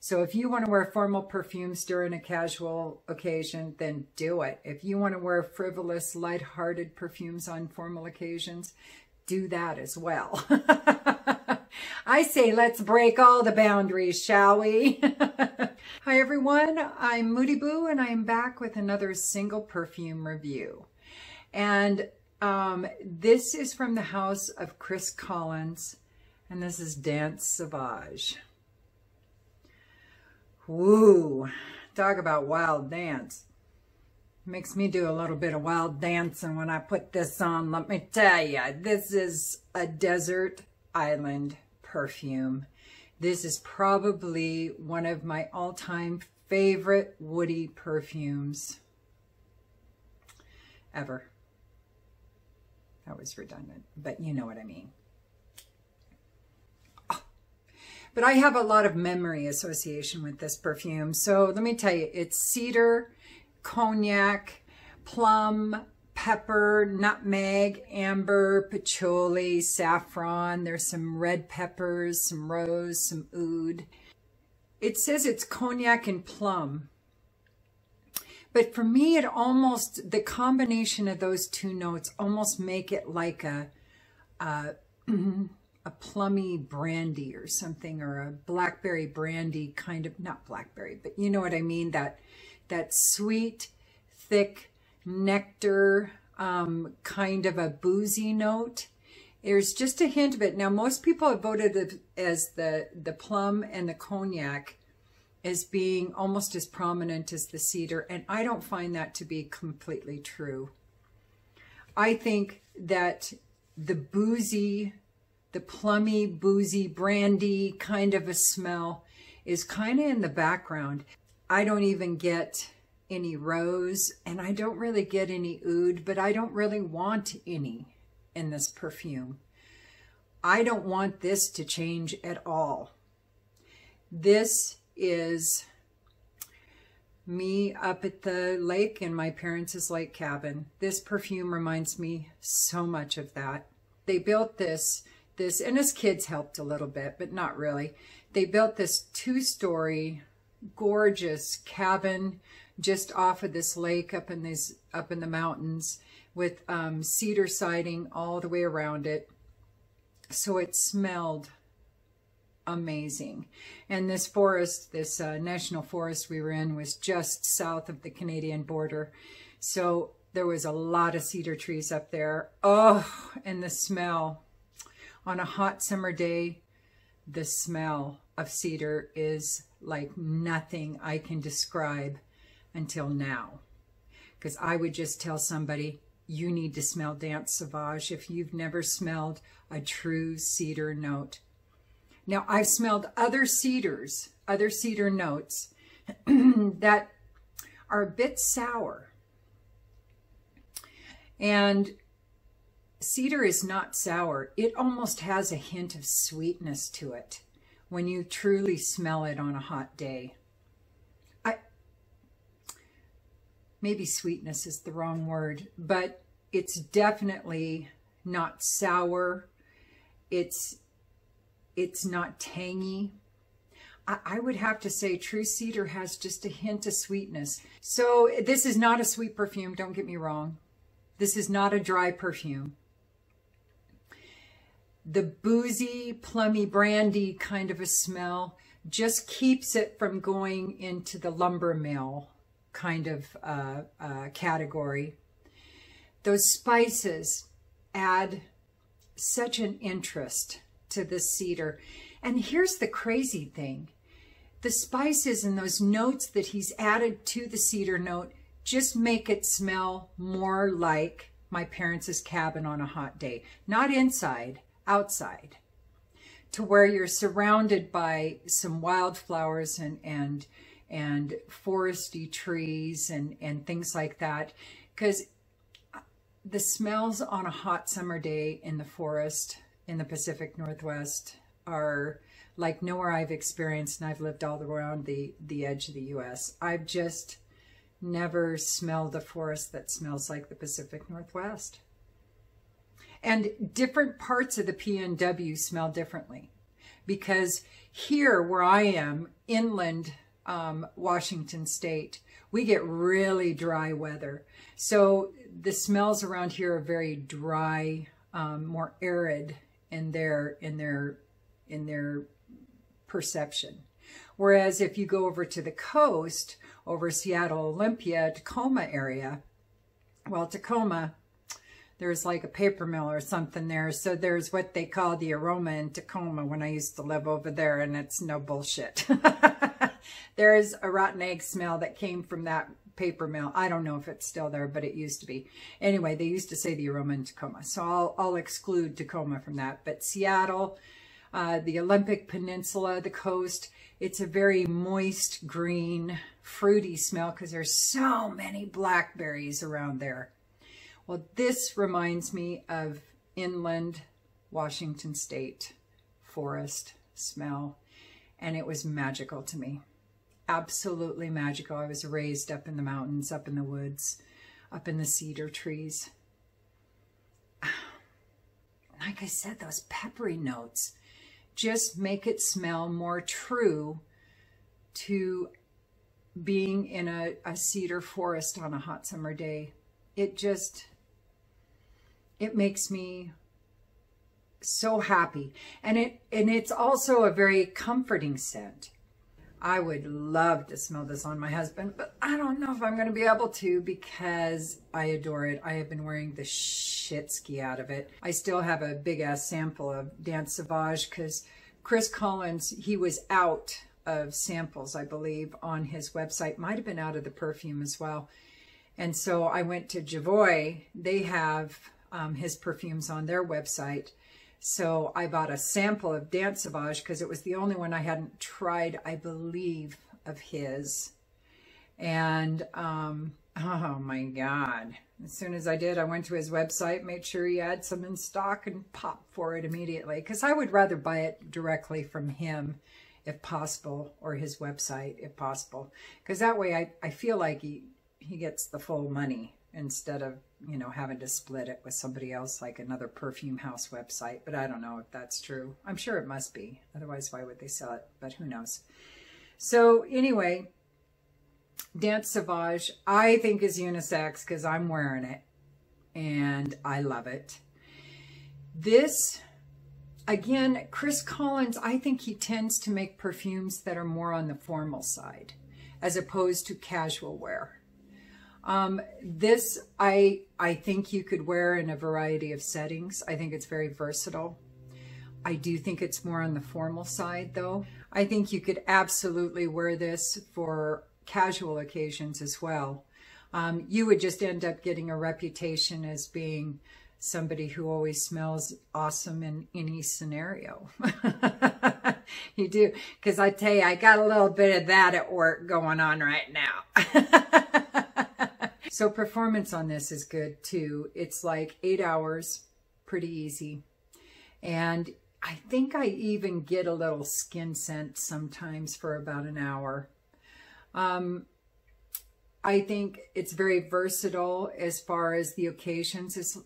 So if you want to wear formal perfumes during a casual occasion, then do it. If you want to wear frivolous, lighthearted perfumes on formal occasions, do that as well. I say let's break all the boundaries, shall we? Hi everyone, I'm Moody Boo and I'm back with another single perfume review. And this is from the house of Chris Collins, and this is DANSE SAUVAGE. Woo, talk about wild dance. Makes me do a little bit of wild dancing when I put this on. Let me tell you, this is a desert island perfume. This is probably one of my all-time favorite woody perfumes ever. That was redundant, but you know what I mean. But I have a lot of memory association with this perfume. So let me tell you, it's cedar, cognac, plum, pepper, nutmeg, amber, patchouli, saffron. There's some red peppers, some rose, some oud. It says it's cognac and plum. But for me, it almost, the combination of those two notes almost make it like a plummy brandy or something, or a blackberry brandy kind of, not blackberry, but you know what I mean, that sweet, thick nectar, kind of a boozy note. There's just a hint of it. Now, most people have voted it as the plum and the cognac as being almost as prominent as the cedar, and I don't find that to be completely true. I think that the boozy, the plummy, boozy, brandy kind of a smell is kind of in the background. I don't even get any rose, and I don't really get any oud, but I don't really want any in this perfume. I don't want this to change at all. This is me up at the lake in my parents' lake cabin. This perfume reminds me so much of that. They built this, and his kids helped a little bit, but not really. They built this 2-story, gorgeous cabin just off of this lake up in the mountains with cedar siding all the way around it. So it smelled amazing. And this forest, this national forest we were in, was just south of the Canadian border. So there was a lot of cedar trees up there. Oh, and the smell. On a hot summer day, the smell of cedar is like nothing I can describe until now. Because I would just tell somebody, you need to smell DANSE SAUVAGE if you've never smelled a true cedar note. Now, I've smelled other cedar notes that are a bit sour. And cedar is not sour. It almost has a hint of sweetness to it when you truly smell it on a hot day. Maybe sweetness is the wrong word, but it's definitely not sour. It's not tangy. I would have to say true cedar has just a hint of sweetness. So this is not a sweet perfume, don't get me wrong. This is not a dry perfume. The boozy, plummy, brandy kind of a smell just keeps it from going into the lumber mill kind of category. Those spices add such an interest to the cedar. And here's the crazy thing. The spices and those notes that he's added to the cedar note just make it smell more like my parents' cabin on a hot day. Not inside, outside. To where you're surrounded by some wildflowers and foresty trees and things like that. Because the smells on a hot summer day in the forest in the Pacific Northwest are like nowhere I've experienced, and I've lived all around the edge of the U.S. I've just never smelled a forest that smells like the Pacific And different parts of the PNW smell differently. because here where I am, inland Washington State, we get really dry weather. So the smells around here are very dry, more arid in their perception. Whereas if you go over to the coast, over Seattle, Olympia, Tacoma area, well, Tacoma, there's like a paper mill or something there. So there's what they call the aroma in Tacoma when I used to live over there, and it's no bullshit. There's a rotten egg smell that came from that paper mill. I don't know if it's still there, but it used to be. Anyway, they used to say the aroma in Tacoma. So I'll exclude Tacoma from that. But Seattle, the Olympic Peninsula, the coast, it's a very moist, green, fruity smell because there's so many blackberries around there. Well, this reminds me of inland Washington State forest smell, and it was magical to me. Absolutely magical. I was raised up in the mountains, up in the woods, up in the cedar trees. Like I said, those peppery notes just make it smell more true to being in a cedar forest on a hot summer day. It makes me so happy. And it's also a very comforting scent. I would love to smell this on my husband, but I don't know if I'm going to be able to because I adore it. I have been wearing the shit-ski out of it. I still have a big-ass sample of DANSE SAUVAGE because Chris Collins, he was out of samples, I believe, on his website. Might have been out of the perfume as well. And so I went to Javoy. They have his perfumes on their website. So I bought a sample of DANSE SAUVAGE because it was the only one I hadn't tried, I believe, of his. And, oh my God. As soon as I did, I went to his website, made sure he had some in stock and popped for it immediately. Because I would rather buy it directly from him, if possible, or his website, if possible. Because that way I feel like he gets the full money instead of, you know, having to split it with somebody else like another perfume house website. But I don't know if that's true. I'm sure it must be. Otherwise, why would they sell it? But who knows? So anyway, DANSE SAUVAGE, I think is unisex because I'm wearing it and I love it. This, again, Chris Collins, I think he tends to make perfumes that are more on the formal side as opposed to casual wear. This, I think you could wear in a variety of settings. I think it's very versatile. I do think it's more on the formal side though. I think you could absolutely wear this for casual occasions as well. You would just end up getting a reputation as being somebody who always smells awesome in any scenario. You do, because I tell you, I got a little bit of that at work going on right now. So performance on this is good too. It's like 8 hours, pretty easy. And I think I even get a little skin scent sometimes for about an hour. I think it's very versatile as far as the occasions.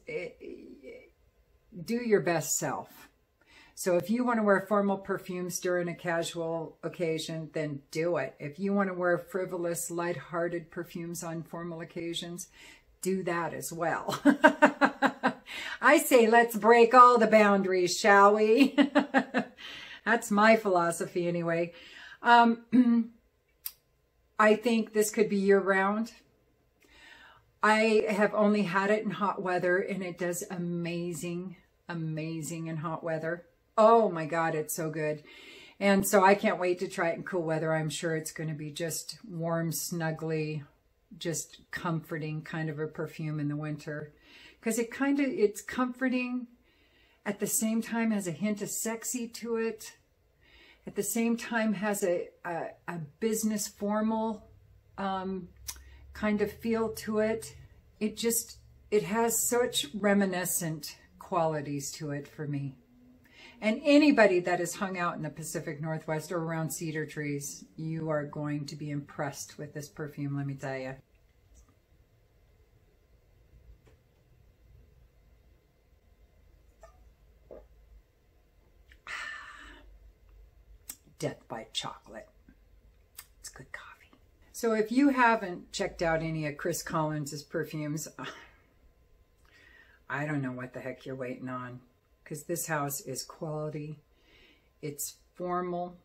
Do your best self. So if you want to wear formal perfumes during a casual occasion, then do it. If you want to wear frivolous, lighthearted perfumes on formal occasions, do that as well. I say let's break all the boundaries, shall we? That's my philosophy anyway. I think this could be year-round. I have only had it in hot weather, and it does amazing, amazing in hot weather. Oh my God, it's so good. And so I can't wait to try it in cool weather. I'm sure it's going to be just warm, snuggly, just comforting kind of a perfume in the winter. Because it's comforting, at the same time has a hint of sexy to it. At the same time has a business formal kind of feel to it. It has such reminiscent qualities to it for me. And anybody that has hung out in the Pacific Northwest or around cedar trees, you are going to be impressed with this perfume, let me tell you. death by chocolate. It's good coffee. So if you haven't checked out any of Chris Collins's perfumes, I don't know what the heck you're waiting on, because this house is quality. It's formal,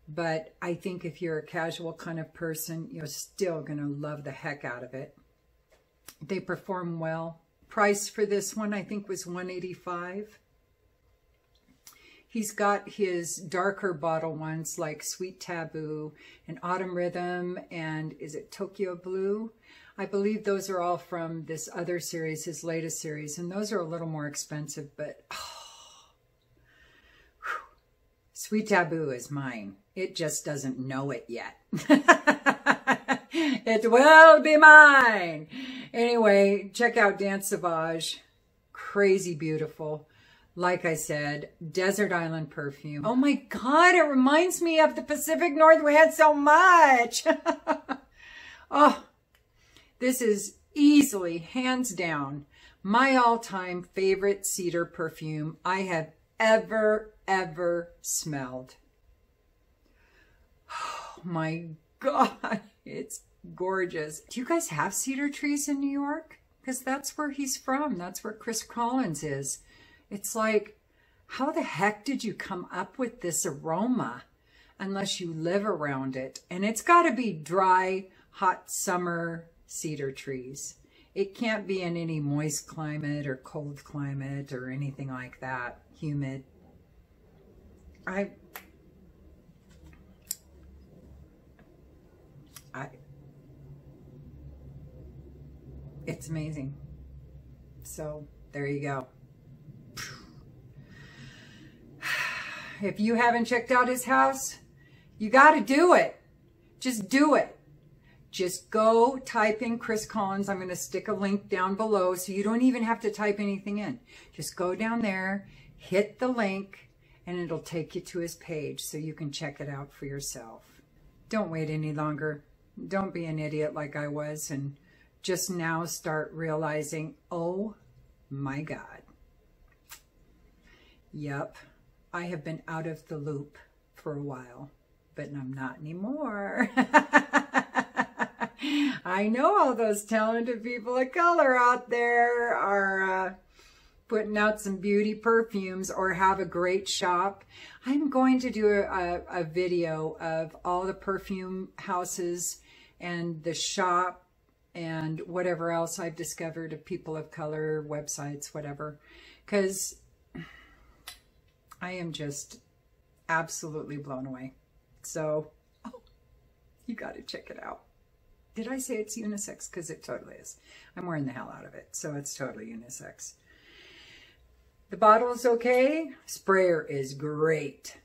but I think if you're a casual kind of person, you're still going to love the heck out of it. They perform well. Price for this one, I think, was $185. He's got his darker bottle ones like Sweet Taboo and Autumn Rhythm and is it Tokyo Blue? I believe those are all from this other series, his latest series, and those are a little more expensive, but Sweet Taboo is mine. It just doesn't know it yet. It will be mine. Anyway, check out Dance Sauvage. Crazy beautiful. Like I said, desert island perfume. Oh my God, it reminds me of the Pacific Northwest so much. Oh, this is easily, hands down, my all-time favorite cedar perfume I have ever smelled. Oh my God, it's gorgeous. Do you guys have cedar trees in New York? Because that's where he's from. That's where Chris Collins is. It's like, how the heck did you come up with this aroma unless you live around it? And it's got to be dry, hot summer cedar trees. It can't be in any moist climate or cold climate or anything like that, humid. It's amazing. So there you go. If you haven't checked out his house, you got to do it. Just do it. Just go type in Chris Collins. I'm going to stick a link down below so you don't even have to type anything in. Just go down there, hit the link, and it'll take you to his page so you can check it out for yourself. Don't wait any longer. Don't be an idiot like I was and just now start realizing, oh my God. Yep. I have been out of the loop for a while, but I'm not anymore. I know all those talented people of color out there are putting out some beauty perfumes or have a great shop. I'm going to do a video of all the perfume houses and the shop and whatever else I've discovered of people of color, websites, whatever, because I am just absolutely blown away. So, you got to check it out. Did I say it's unisex? Because it totally is. I'm wearing the hell out of it, so it's totally unisex. The bottle is okay. Sprayer is great.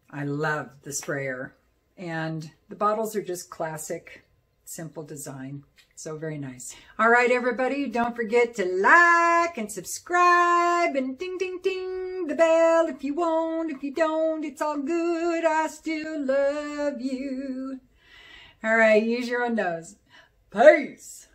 I love the sprayer. And the bottles are just classic, simple design. So very nice. All right, everybody, don't forget to like and subscribe and ding, ding, ding the bell if you want. If you don't, it's all good. I still love you. All right, use your own nose. Peace.